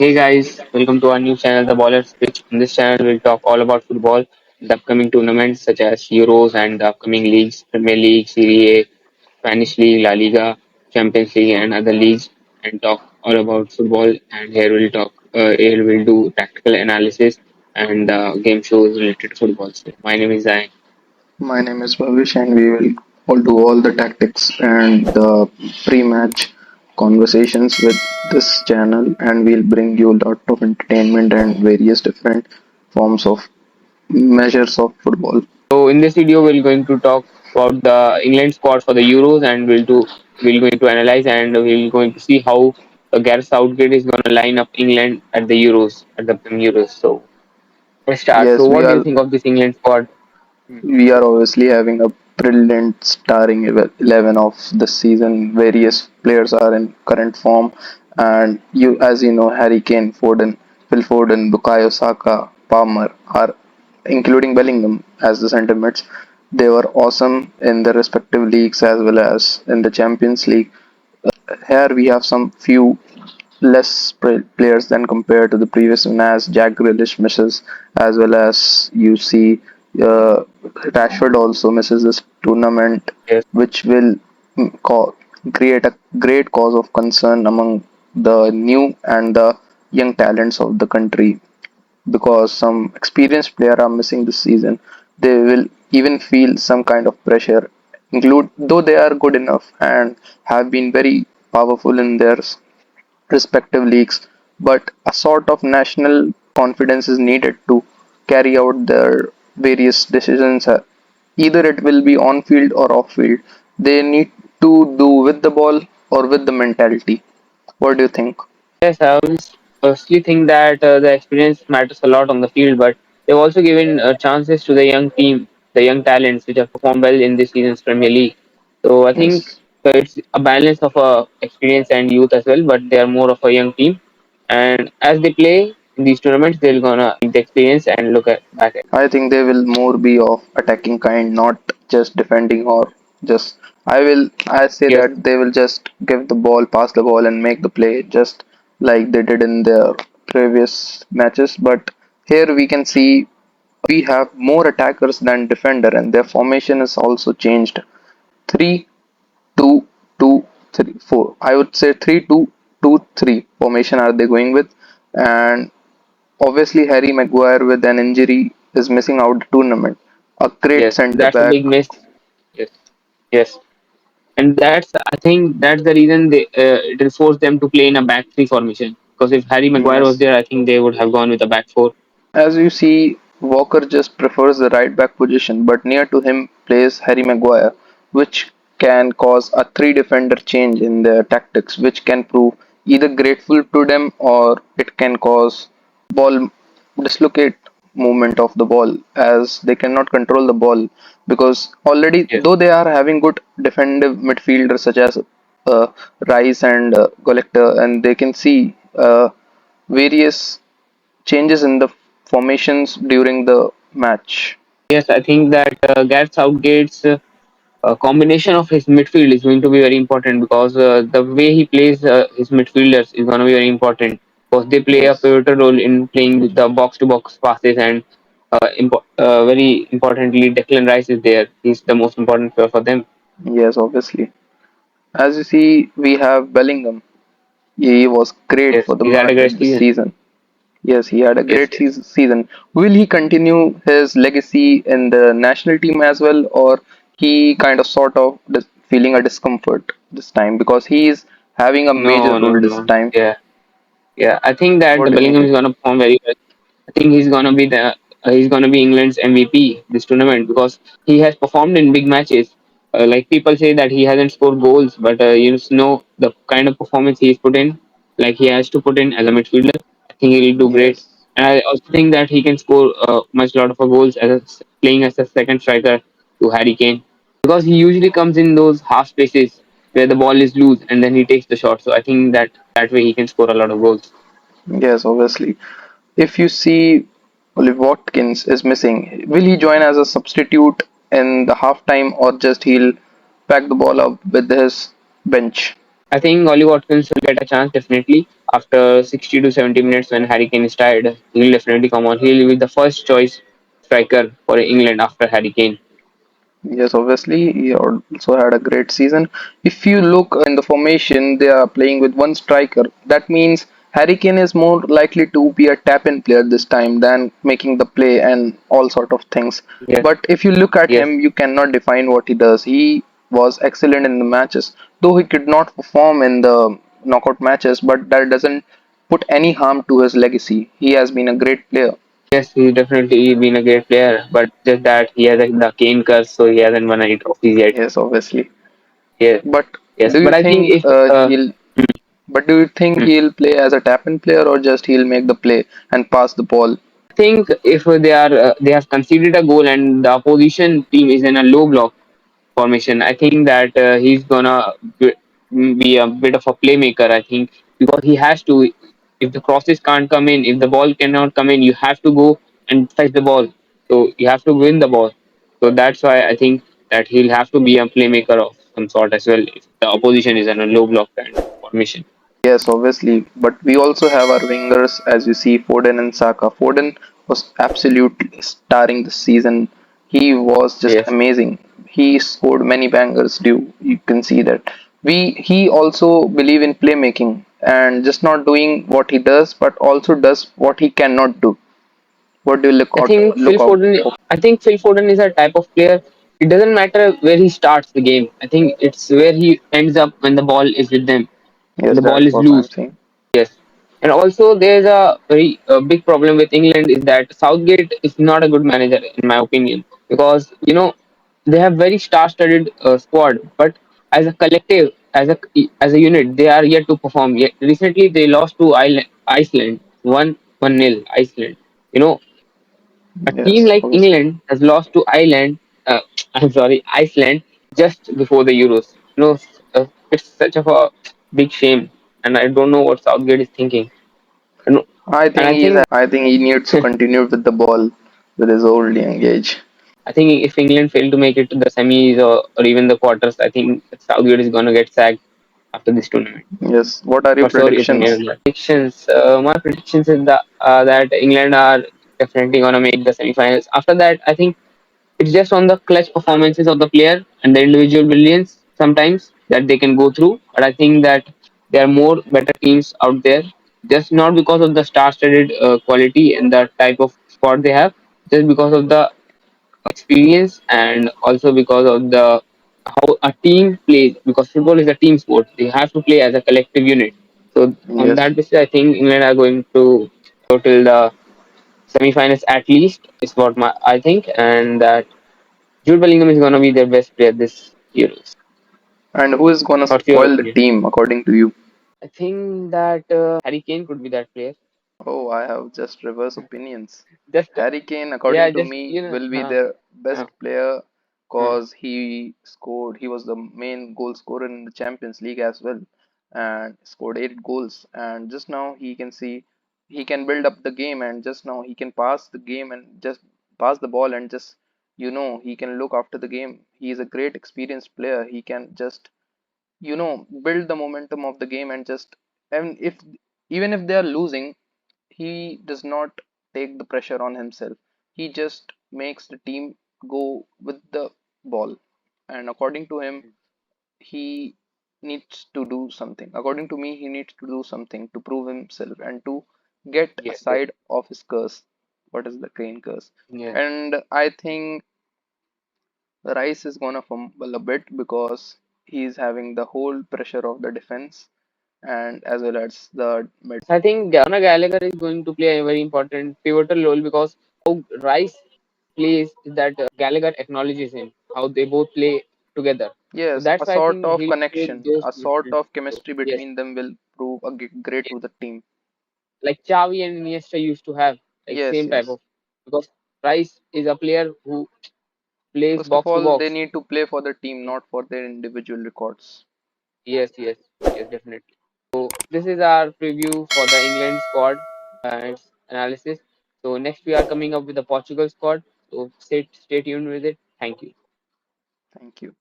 Hey guys, welcome to our new channel, The Ballers Pitch. In this channel, we'll talk all about football, the upcoming tournaments such as Euros and the upcoming leagues, Premier League, Serie A, Spanish League, La Liga, Champions League, and other leagues, and talk all about football. And here we'll do tactical analysis and game shows related to football. So my name is Zai. My name is Bhavish, and we will all do all the tactics and the pre-match conversations with this channel, and we'll bring you a lot of entertainment and various different forms of measures of football. So in this video, we're going to talk about the England squad for the Euros, and we're going to analyze and we're going to see how Gareth Southgate is going to line up England at the Euros at the upcoming Euros. So let's start. So Yes, we what do you are think of this England squad? we are obviously having a brilliant starting 11 of the season. Various players are in current form, and as you know, Harry Kane, Foden, Phil Foden, Bukayo Saka, Palmer are including Bellingham as the centre mids. They were awesome in their respective leagues as well as in the Champions League. Here we have some few less players than compared to the previous one, as Jack Grealish misses, as well as you see Rashford also misses this tournament, Yes, which will create a great cause of concern among the new and the young talents of the country, because some experienced players are missing this season. They will even feel some kind of pressure, include though they are good enough and have been very powerful in their respective leagues, but a sort of national confidence is needed to carry out their various decisions. Either it will be on field or off field. They need to do with the ball or with the mentality. What do you think? yes. I always firstly think that the experience matters a lot on the field, but they've also given chances to the young team, the young talents which have performed well in this season's Premier League. So I think Yes. it's a balance of experience and youth as well, but they are more of a young team. And as they play in these tournaments, they're gonna the experience and look at back at. I think they will more be of attacking kind, not just defending or just. I say Yes, that they will just give the ball, pass the ball, and make the play, just like they did in their previous matches. But here we can see we have more attackers than defender, and their formation is also changed. 3-2-2-3-4. I would say 3-2-2-3 formation are they going with, and obviously, Harry Maguire with an injury is missing out the tournament. A great yes, centre that's a back. big miss. Yes, yes, and that's I think that's the reason it will force them to play in a back three formation. Because if Harry Maguire was Yes. there, I think they would have gone with a back four. As you see, Walker just prefers the right back position, but near to him plays Harry Maguire, which can cause a three defender change in their tactics, which can prove either grateful to them or it can cause ball dislocate movement of the ball, as they cannot control the ball, because already Yes, though they are having good defensive midfielders such as uh, Rice and Collector, and they can see various changes in the formations during the match. yes, I think that Gareth Southgate's combination of his midfield is going to be very important because the way he plays his midfielders is going to be very important because they play a Yes, pivotal role in playing the box to box passes and very importantly, Declan Rice is there. He's the most important player for them. yes, obviously. As you see, we have Bellingham. He was great Yes, for the he's had a great Madrid this season. season. Yes, he had a Yes, great yes. season. Will he continue his legacy in the national team as well, or he kind of sort of feeling a discomfort this time because he is having a major No, no, role this no. time? Yeah, yeah. I think that What the do you Bellingham think? is going to perform very well. I think he's gonna be England's MVP this tournament because he has performed in big matches. Like people say that he hasn't scored goals, but you just know the kind of performance he's put in. Like he has to put in as a midfielder. I think he'll do great. Yes, And I also think that he can score much lot of goals playing as a second striker to Harry Kane because he usually comes in those half spaces where the ball is loose and then he takes the shot. So I think that way he can score a lot of goals. yes, obviously. If you see Olive Watkins is missing, will he join as a substitute in the halftime, or just he'll pack the ball up with his bench? I think Ollie Watkins will get a chance definitely after 60 to 70 minutes when Harry Kane is tired. He'll definitely come on. He'll be the first choice striker for England after Harry Kane. Yes, obviously, he also had a great season. If you look in the formation, they are playing with one striker. That means Harry Kane is more likely to be a tap-in player this time than making the play and all sort of things. Yes, But if you look at yes. him, you cannot define what he does. He was excellent in the matches, though he could not perform in the knockout matches, but that doesn't put any harm to his legacy. He has been a great player. Yes, he's definitely been a great player, but just that he has the Kane curse, so he hasn't won any trophies yet. Yes, obviously. Yes, But yes. do you But I think think if he'll But do you think he'll play as a tap-in player or just he'll make the play and pass the ball? I think if they have conceded a goal and the opposition team is in a low block formation, I think that he's gonna be a bit of a playmaker. I think because he has to. If the crosses can't come in, if the ball cannot come in, you have to go and fetch the ball. So you have to win the ball. So that's why I think that he'll have to be a playmaker of some sort as well if the opposition is in a low block kind of formation. Yes, obviously. But we also have our wingers, as you see, Foden and Saka. Foden was absolutely starring this season. He was just Yes. amazing. He scored many bangers. You can see that. He also believe in playmaking and just not doing what he does, but also does what he cannot do. What do you I think look out for? Phil Foden is a type of player. It doesn't matter where he starts the game. I think it's where he ends up when the ball is with them. When Yes, the ball that's is what I'm loose. saying. Yes. And also, there's a very big problem with England is that Southgate is not a good manager, in my opinion, because they have very star-studded squad, but as a collective, as a unit, they are yet to perform. Yet recently, they lost to Iceland, 1-0 Iceland. You know, a team Yes, like obviously. England has lost to Ireland. I'm sorry, Iceland just before the Euros. It's such of a big shame, and I don't know what Southgate is thinking. And, and I think he needs to continue with the ball with his old young age. I think if England fail to make it to the semis or even the quarters, I think Southgate is going to get sacked after this tournament. Yes. What are your For sure, it's near predictions? that. Predictions. My predictions is that England are definitely going to make the semifinals. After that, I think it's just on the clutch performances of the player and the individual brilliance sometimes that they can go through. But I think that there are more better teams out there, just not because of the star-studded quality and the type of squad they have, just because of the experience and also because of the how a team plays. Because football is a team sport, they have to play as a collective unit. So on Yes. that basis, I think England are going to go till the semi-finals at least. Is what I think, and that Jude Bellingham is going to be their best player this Euros. And who is gonna What's your spoil the opinion? team according to you? I think that Harry Kane could be that player. Oh, I have just reverse opinions. Just Harry Kane, yeah, according to just me, will be their uh, best player uh, cause he was the main goal scorer in the Champions League as well and scored 8 goals. And just now he can see he can build up the game and just now he can pass the game and just pass the ball and just he can look after the game. He is a great experienced player. He can just build the momentum of the game and just and if even if they are losing he does not take the pressure on himself. He just makes the team go with the ball. And according to him, he needs to do something. According to me, he needs to do something to prove himself and to get yes, yes, aside of his curse. What is the Crane curse? yes. And I think Rice is gonna fumble a bit because he's having the whole pressure of the defense and as well as the mid. I think Conor Gallagher is going to play a very important pivotal role because how Rice plays is that Gallagher acknowledges him, how they both play together. So Yes, a that's why I sort think of he'll take connection, those a sort positions. of So, chemistry yes, between them will prove a great yes, to the team. like Xavi and Iniesta used to have, like Yes, same type yes. of because Rice is a player who plays First of box to all, they box. need to play for the team, not for their individual records. Yes, yes, yes, definitely. So this is our preview for the England squad and its analysis. So next we are coming up with the Portugal squad. So stay tuned with it. Thank you. Thank you.